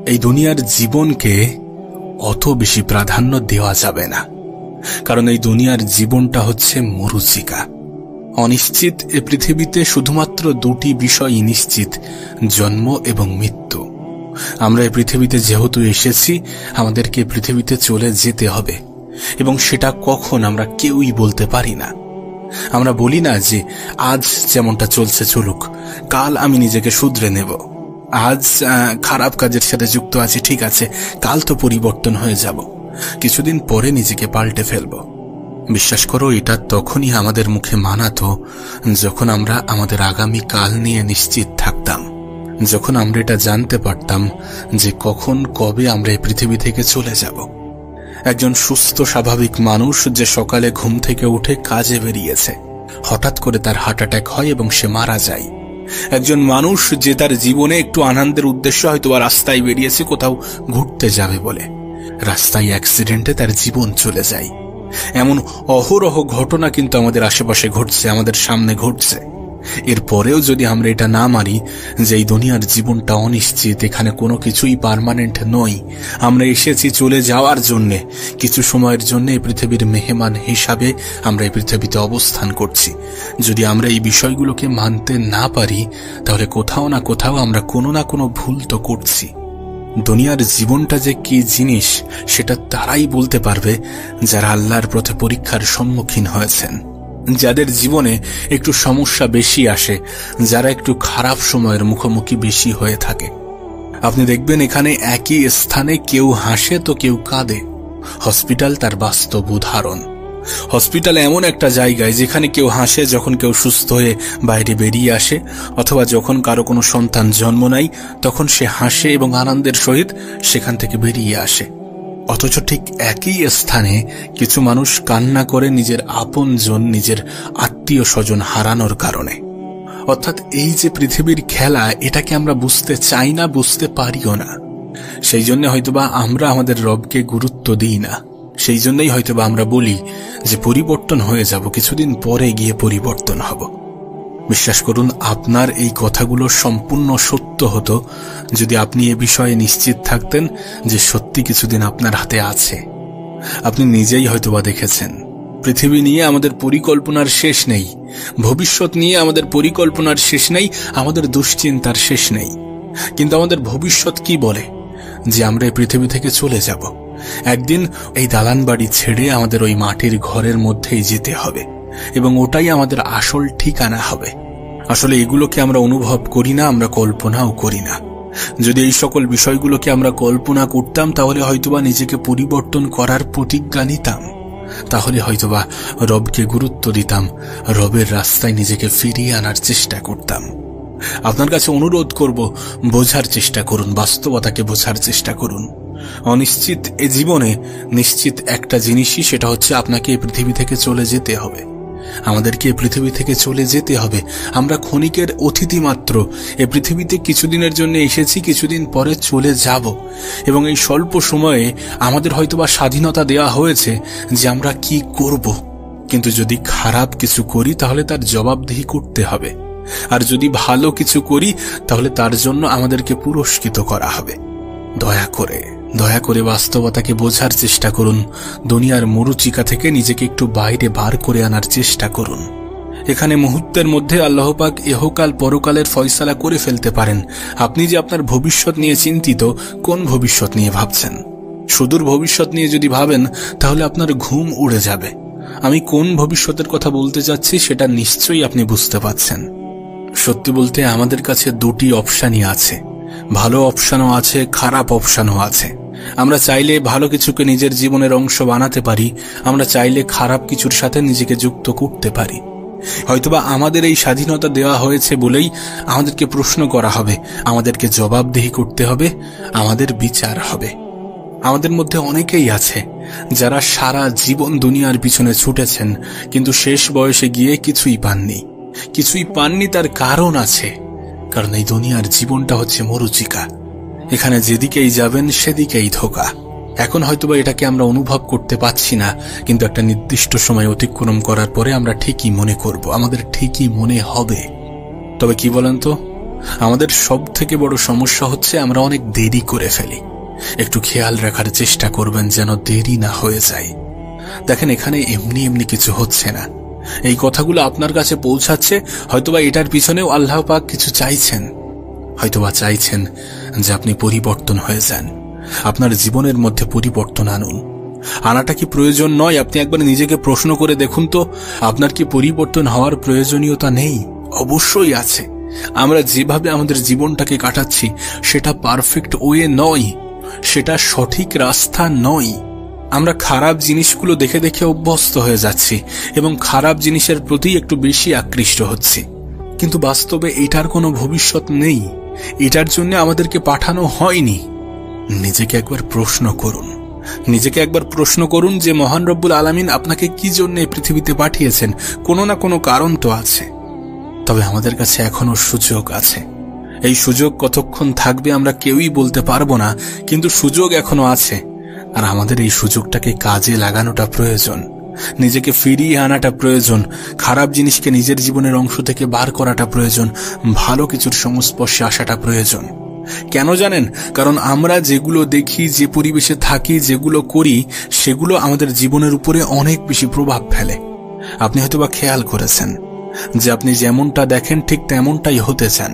এই দুনিয়ার জীবনকে অত বেশি প্রাধান্য দেওয়া যাবে না, কারণ এই দুনিয়ার জীবনটা হচ্ছে মরীচিকা। অনিশ্চিত এ পৃথিবীতে শুধুমাত্র দুটি বিষয়ই নিশ্চিত, জন্ম এবং মৃত্যু। আমরা এই পৃথিবীতে যেহেতু এসেছি, আমাদেরকে পৃথিবীতে চলে যেতে হবে, এবং সেটা কখন আমরা কেউই বলতে পারি না। আমরা বলি না যে আজ যেমনটা চলছে চলুক, কাল আমি নিজেকে শুধরে নেব। আজ খারাপ কাজের সাথে যুক্ত আছি, ঠিক আছে, কাল তো পরিবর্তন হয়ে যাব, কিছুদিন পরে নিজেকে পাল্টে ফেলব। বিশ্বাস করো, এটা তখনই আমাদের মুখে মানাতো যখন আমরা আমাদের আগামী কাল নিয়ে নিশ্চিত থাকতাম, যখন আমরা এটা জানতে পারতাম যে কখন কবে আমরা এই পৃথিবী থেকে চলে যাব। একজন সুস্থ স্বাভাবিক মানুষ যে সকালে ঘুম থেকে উঠে কাজে বেরিয়েছে, হঠাৎ করে তার হার্ট অ্যাটাক হয় এবং সে মারা যায়। একজন মানুষ যে তার জীবনে একটু আনন্দের উদ্দেশ্যে হয়তো রাস্তায় বেরিয়েছে কোথাও ঘুরতে যাবে বলে, রাস্তায় অ্যাক্সিডেন্টে তার জীবন চলে যায়। এমন অহরহ ঘটনা কিন্তু আমাদের আশেপাশে ঘটছে, আমাদের সামনে ঘটছে। এরপরেও যদি আমরা এটা না মানি যে এই দুনিয়ার জীবনটা অনিশ্চিত, এখানে কোনো কিছুই পার্মানেন্ট নয়, আমরা এসেছি চলে যাওয়ার জন্যে, কিছু সময়ের জন্য এই পৃথিবীর মেহমান হিসাবে আমরা এই পৃথিবীতে অবস্থান করছি, যদি আমরা এই বিষয়গুলোকে মানতে না পারি, তাহলে কোথাও না কোথাও আমরা কোনো না কোনো ভুল তো করছি। দুনিয়ার জীবনটা যে কি জিনিস সেটা তারাই বলতে পারবে যারা আল্লাহর পথে পরীক্ষার সম্মুখীন হয়েছেন, যাদের জীবনে একটু সমস্যা বেশি আসে, যারা একটু খারাপ সময়ের মুখোমুখি বেশি হয়ে থাকে। আপনি দেখবেন এখানে একই স্থানে কেউ হাসে তো কেউ কাঁদে। হসপিটাল তার বাস্তব উদাহরণ। হসপিটাল এমন একটা জায়গায় যেখানে কেউ হাসে যখন কেউ সুস্থ হয়ে বাইরে বেরিয়ে আসে, অথবা যখন কারো কোনো সন্তান জন্ম নেয় তখন সে হাসে এবং আনন্দের সহিত সেখান থেকে বেরিয়ে আসে। অথচ ঠিক একই স্থানে কিছু মানুষ কান্না করে নিজের আপনজন, নিজের আত্মীয় স্বজন হারানোর কারণে। অর্থাৎ এই যে পৃথিবীর খেলা, এটাকে আমরা বুঝতে চাই না, বুঝতে পারিও না। সেই জন্য হয়তোবা আমরা আমাদের রবকে গুরুত্ব দিই না। সেই জন্যই হয়তোবা আমরা বলি যে পরিবর্তন হয়ে যাব, কিছুদিন পরে গিয়ে পরিবর্তন হব। বিশ্বাস করুন, আপনার এই কথাগুলো সম্পূর্ণ সত্য হতো যদি আপনি এ বিষয়ে নিশ্চিত থাকতেন যে সত্যি কিছুদিন আপনার হাতে আছে। আপনি নিজেই হয়তোবা দেখেছেন, পৃথিবী নিয়ে আমাদের পরিকল্পনার শেষ নেই, ভবিষ্যৎ নিয়ে আমাদের পরিকল্পনার শেষ নেই, আমাদের দুশ্চিন্তার শেষ নেই। কিন্তু আমাদের ভবিষ্যৎ কি বলে? যে আমরা এই পৃথিবী থেকে চলে যাব, একদিন এই দালান বাড়ি ছেড়ে আমাদের ওই মাটির ঘরের মধ্যেই যেতে হবে, এবং ওটাই আমাদের আসল ঠিকানা হবে। আসলে এগুলোকে আমরা অনুভব করি না, আমরা কল্পনাও করি না। যদি এই সকল বিষয়গুলোকে আমরা কল্পনা করতাম, তাহলে হয়তোবা নিজেকে পরিবর্তন করার প্রতিজ্ঞা নিতাম, তাহলে হয়তোবা রবকে গুরুত্ব দিতাম, রবের রাস্তায় নিজেকে ফিরিয়ে আনার চেষ্টা করতাম। আপনার কাছে অনুরোধ করব, বোঝার চেষ্টা করুন, বাস্তবতাকে বোঝার চেষ্টা করুন। অনিশ্চিত এ জীবনে নিশ্চিত একটা জিনিসই, সেটা হচ্ছে আপনাকে এই পৃথিবী থেকে চলে যেতে হবে। আমাদেরকে এই পৃথিবী থেকে চলে যেতে হবে। আমরা ক্ষণিকের অতিথি মাত্র। এই পৃথিবীতে কিছুদিনের জন্য এসেছি, কিছুদিন পরে চলে যাব, এবং এই স্বল্প সময়ে আমাদের হয়তোবা স্বাধীনতা দেওয়া হয়েছে যে আমরা কি করব। কিন্তু যদি খারাপ কিছু করি তাহলে তার জবাবদিহি করতে হবে, আর যদি ভালো কিছু করি তাহলে তার জন্য আমাদেরকে পুরস্কৃত করা হবে। দয়া করে বাস্তবতাকে বোঝার চেষ্টা করুন। দুনিয়ার মরীচিকা থেকে নিজেকে একটু বাইরে বার করে আনার চেষ্টা করুন। এখানে মুহূর্তের মধ্যে আল্লাহ পাক ইহকাল পরকালের ফয়সালা করে ফেলতে পারেন। আপনি যে আপনার ভবিষ্যৎ নিয়ে চিন্তিত, কোন ভবিষ্যৎ নিয়ে ভাবছেন? সুদূর ভবিষ্যৎ নিয়ে যদি ভাবেন তাহলে আপনার ঘুম উড়ে যাবে। আমি কোন ভবিষ্যতের কথা বলতে যাচ্ছি সেটা নিশ্চয়ই আপনি বুঝতে পারছেন। সত্যি বলতে আমাদের কাছে দুটি অপশানই আছে, ভালো অপশানও আছে, খারাপ অপশানও আছে। আমরা চাইলে ভালো কিছুকে নিজের জীবনের অংশ বানাতে পারি, আমরা চাইলে খারাপ কিছুর সাথে নিজেকে যুক্ত করতে পারি। হয়তোবা আমাদের এই স্বাধীনতা দেওয়া হয়েছে বলেই আমাদেরকে প্রশ্ন করা হবে, আমাদেরকে জবাবদিহি করতে হবে, আমাদের বিচার হবে। আমাদের মধ্যে অনেকেই আছে যারা সারা জীবন দুনিয়ার পিছনে ছুটেছেন, কিন্তু শেষ বয়সে গিয়ে কিছুই পাননি। তার কারণ আছে, কারণ এই দুনিয়ার জীবনটা হচ্ছে মরীচিকা। এখানে যেদিকেই যাবেন সেদিকেই ধোঁকা। এখন হয়তোবা এটাকে আমরা অনুভব করতে পাচ্ছি না, কিন্তু একটা নির্দিষ্ট সময় অতিক্রম করার পরে আমরা ঠিকই মনে করব, আমাদের ঠিকই মনে হবে। তবে কি বলেন তো, আমাদের সব থেকে বড় সমস্যা হচ্ছে আমরা অনেক দেরি করে ফেলি। একটু খেয়াল রাখার চেষ্টা করবেন যেন দেরি না হয়ে যায়। দেখেন, এখানে এমনি এমনি কিছু হচ্ছে না। এই কথাগুলো আপনার কাছে পৌঁছাচ্ছে, হয়তোবা এটার পিছনেও আল্লাহ পাক কিছু চাইছেন। হয়তোবা চাইছেন যে আপনি পরিবর্তন হয়ে যান, আপনার জীবনের মধ্যে পরিবর্তন আনুন। আনাটা কি প্রয়োজন নয়? আপনি একবার নিজেকে প্রশ্ন করে দেখুন তো, আপনার কি পরিবর্তন হওয়ার প্রয়োজনীয়তা নেই? অবশ্যই আছে। আমরা যেভাবে আমাদের জীবনটাকে কাটাচ্ছি সেটা পারফেক্ট ওয়ে নয়, সেটা সঠিক রাস্তা নয়। আমরা খারাপ জিনিসগুলো দেখে দেখে অভ্যস্ত হয়ে যাচ্ছি এবং খারাপ জিনিসের প্রতি একটু বেশি আকৃষ্ট হচ্ছি। কিন্তু বাস্তবে এটার কোনো ভবিষ্যৎ নেই, এটার জন্য আমাদেরকে পাঠানো হয়নি। নিজেকে একবার প্রশ্ন করুন, নিজেকে একবার প্রশ্ন করুন যে মহান রব্বুল আলামিন আপনাকে কি জন্য এই পৃথিবীতে পাঠিয়েছেন। কোনো না কোনো কারণ তো আছে। তবে আমাদের কাছে এখনো সুযোগ আছে। এই সুযোগ কতক্ষণ থাকবে আমরা কেউই বলতে পারবো না, কিন্তু সুযোগ এখনো আছে। আর আমাদের এই সুযোগটাকে কাজে লাগানোটা প্রয়োজন, নিজেকে ফিরিয়ে আনাটা প্রয়োজন, খারাপ জিনিসকে নিজের জীবনের অংশ থেকে বার করাটা প্রয়োজন, ভালো কিছুর সংস্পর্শে আসাটা প্রয়োজন। কেন জানেন? কারণ আমরা যেগুলো দেখি, যে পরিবেশে থাকি, যেগুলো করি, সেগুলো আমাদের জীবনের উপরে অনেক বেশি প্রভাব ফেলে। আপনি হয়তোবা খেয়াল করেছেন যে আপনি যেমনটা দেখেন ঠিক তেমনটাই হতে চান।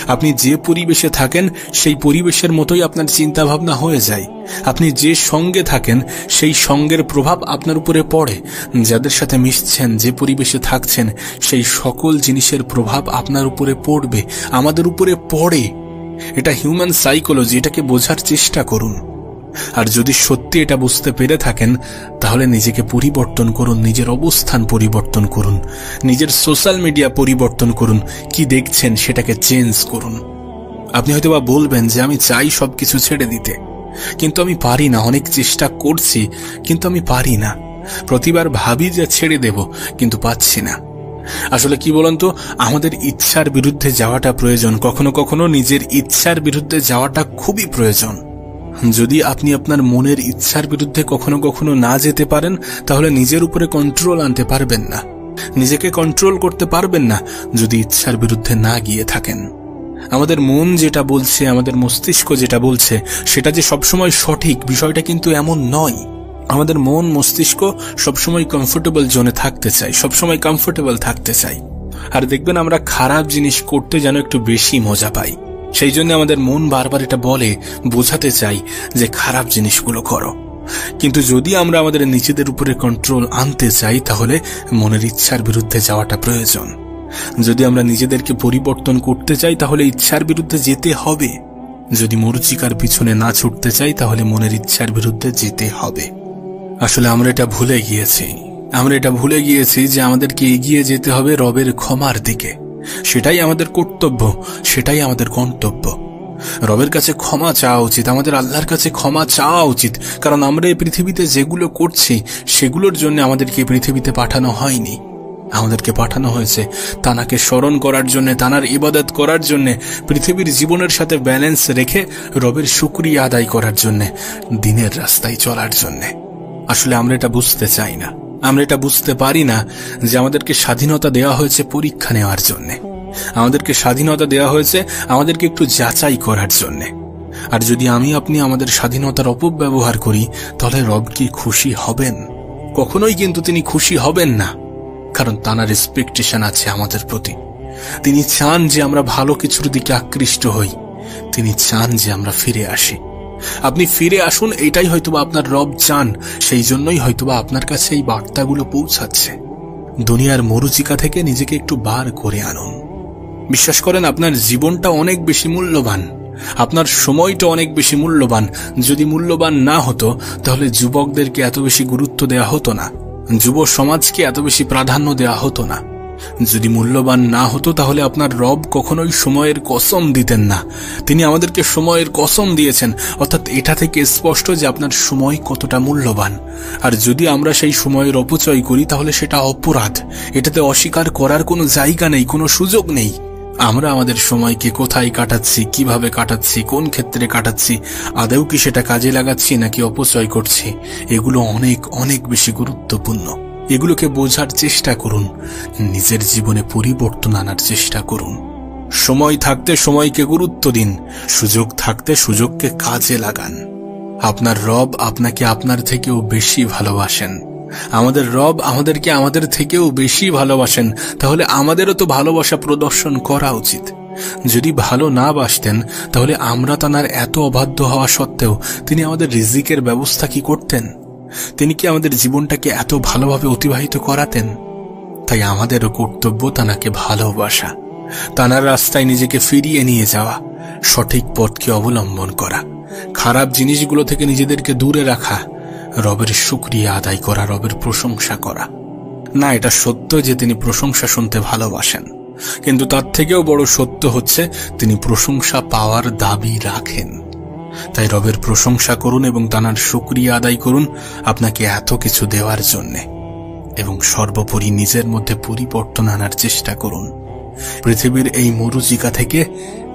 আপনি যে পরিবেশে থাকেন সেই পরিবেশের মতোই আপনার চিন্তা ভাবনা হয়ে যায়। আপনি যে সঙ্গে থাকেন সেই সঙ্গের প্রভাব আপনার উপরে পড়ে। যাদের সাথে মিশছেন, যে পরিবেশে থাকছেন, সেই সকল জিনিসের প্রভাব আপনার উপরে পড়বে, আমাদের উপরে পড়ে। এটা হিউম্যান সাইকোলজি, এটাকে বোঝার চেষ্টা করুন। আর যদি সত্যি এটা বুঝতে পেরে থাকেন তাহলে নিজেকে পরিবর্তন করুন, নিজের অবস্থান পরিবর্তন করুন, নিজের সোশ্যাল মিডিয়া পরিবর্তন করুন। কি দেখছেন সেটাকে চেঞ্জ করুন। আপনি হয়তোবা বলবেন যে আমি চাই সবকিছু ছেড়ে দিতে, কিন্তু আমি পারি না। অনেক চেষ্টা করছি কিন্তু আমি পারি না। প্রতিবার ভাবি যে ছেড়ে দেব, কিন্তু পাচ্ছি না। আসলে কি বলুন তো, আমাদের ইচ্ছার বিরুদ্ধে যাওয়াটা প্রয়োজন। কখনো কখনো নিজের ইচ্ছার বিরুদ্ধে যাওয়াটা খুবই প্রয়োজন। যদি আপনি আপনার মনের ইচ্ছার বিরুদ্ধে কখনো কখনো না যেতে পারেন তাহলে নিজের উপরে কন্ট্রোল আনতে পারবেন না, নিজেকে কন্ট্রোল করতে পারবেন না যদি ইচ্ছার বিরুদ্ধে না গিয়ে থাকেন। আমাদের মন যেটা বলছে, আমাদের মস্তিষ্ক যেটা বলছে সেটা যে সবসময় সঠিক, বিষয়টা কিন্তু এমন নয়। আমাদের মন মস্তিষ্ক সবসময় কমফোর্টেবল জোনে থাকতে চাই, সবসময় কমফোর্টেবল থাকতে চাই। আর দেখবেন আমরা খারাপ জিনিস করতে যেন একটু বেশি মজা পাই। সেই জন্য আমাদের মন বারবার এটা বলে, বোঝাতে চাই যে খারাপ জিনিসগুলো করো। কিন্তু যদি আমরা আমাদের নিজেদের উপরে কন্ট্রোল আনতে চাই তাহলে মনের ইচ্ছার বিরুদ্ধে যাওয়াটা প্রয়োজন। যদি আমরা নিজেদেরকে পরিবর্তন করতে চাই তাহলে ইচ্ছার বিরুদ্ধে যেতে হবে। যদি মরুচিকার পিছনে না ছুটতে চাই তাহলে মনের ইচ্ছার বিরুদ্ধে যেতে হবে। আসলে আমরা এটা ভুলে গিয়েছি যে আমাদেরকে এগিয়ে যেতে হবে রবের ক্ষমার দিকে। সেটাই আমাদের কর্তব্য, সেটাই আমাদের গন্তব্য। রবের কাছে ক্ষমা চাওয়া উচিত, আমাদের আল্লাহর কাছে ক্ষমা চাওয়া উচিত। কারণ আমরা এই পৃথিবীতে যেগুলো করছি সেগুলোর জন্য আমাদেরকে এই পৃথিবীতে পাঠানো হয়নি। আমাদেরকে পাঠানো হয়েছে তানাকে স্মরণ করার জন্য, তানার ইবাদত করার জন্য, পৃথিবীর জীবনের সাথে ব্যালেন্স রেখে রবের শুকরিয়া আদায় করার জন্য, দিনের রাস্তায় চলার জন্য। আসলে আমরা এটা বুঝতে চাই না, আমরা এটা বুঝতে পারি না যে আমাদেরকে স্বাধীনতা দেওয়া হয়েছে পরীক্ষা নেওয়ার জন্য, আমাদেরকে স্বাধীনতা দেওয়া হয়েছে আমাদেরকে একটু যাচাই করার জন্য। আর যদি আপনি আমাদের স্বাধীনতার অপব্যবহার করি তাহলে রব কি খুশি হবেন? কখনোই কিন্তু তিনি খুশি হবেন না। কারণ তানার এক্সপেকটেশন আছে আমাদের প্রতি। তিনি চান যে আমরা ভালো কিছুর দিকে আকৃষ্ট হই, তিনি চান যে আমরা ফিরে আসি। আপনি ফিরে আসুন, এটাই হয়তোবা আপনার রব চান। সেই জন্যই হয়তোবা আপনার কাছে এই বার্তাগুলো পৌঁছাচ্ছে। দুনিয়ার মরুচিকা থেকে নিজেকে একটু বার করে আনুন। বিশ্বাস করেন, আপনার জীবনটা অনেক বেশি মূল্যবান, আপনার সময়টা অনেক বেশি মূল্যবান। যদি মূল্যবান না হতো তাহলে যুবকদেরকে এত বেশি গুরুত্ব দেওয়া হতো না, যুব সমাজকে এত বেশি প্রাধান্য দেওয়া হতো না। যদি মূল্যবান না হতো তাহলে আপনার রব কখনোই সময়ের কসম দিতেন না। তিনি আমাদেরকে সময়ের কসম দিয়েছেন, অর্থাৎ এটা থেকে স্পষ্ট যে আপনার সময় কতটা মূল্যবান। আর যদি আমরা সেই সময়ের অপচয় করি তাহলে সেটা অপরাধ। এটাতে অস্বীকার করার কোনো জায়গা নেই, কোনো সুযোগ নেই। আমরা আমাদের সময়কে কোথায় কাটাচ্ছি, কিভাবে কাটাচ্ছি, কোন ক্ষেত্রে কাটাচ্ছি, আদৌ কি সেটা কাজে লাগাচ্ছি নাকি অপচয় করছি, এগুলো অনেক অনেক বেশি গুরুত্বপূর্ণ। এগুলোকে বোঝার চেষ্টা করুন, নিজের জীবনে পরিবর্তন আনার চেষ্টা করুন। সময় থাকতে সময়কে গুরুত্ব দিন, সুযোগ থাকতে সুযোগকে কাজে লাগান। আপনার রব আপনাকে আপনার থেকেও বেশি ভালোবাসেন। আমাদের রব আমাদেরকে আমাদের থেকেও বেশি ভালোবাসেন। তাহলে আমাদেরও তো ভালোবাসা প্রদর্শন করা উচিত। যদি ভালো না বাসতেন তাহলে আমরা তাঁর এত অবাধ্য হওয়া সত্ত্বেও তিনি আমাদের রিজিকের ব্যবস্থা কি করতেন? তিনি কি আমাদের জীবনটাকে এত ভালোভাবে অতিবাহিত করাতেন? তাই আমাদেরও কর্তব্য তাঁকে ভালোবাসা, তাঁর রাস্তায় নিজেকে ফিরিয়ে নিয়ে যাওয়া, সঠিক পথকে অবলম্বন করা, খারাপ জিনিসগুলো থেকে নিজেদেরকে দূরে রাখা, রবের শুকরিয়া আদায় করা, রবের প্রশংসা করা। না, এটা সত্য যে তিনি প্রশংসা শুনতে ভালোবাসেন, কিন্তু তার থেকেও বড় সত্য হচ্ছে তিনি প্রশংসা পাওয়ার দাবি রাখেন। তাই রবের প্রশংসা করুন এবং তাঁর শুকরিয়া আদায় করুন আপনাকে এত কিছু দেওয়ার জন্যে, এবং সর্বোপরি নিজের মধ্যে পরিবর্তন আনার চেষ্টা করুন। পৃথিবীর এই মরুচিকা থেকে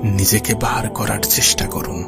নিজেকে বার করার চেষ্টা করুন।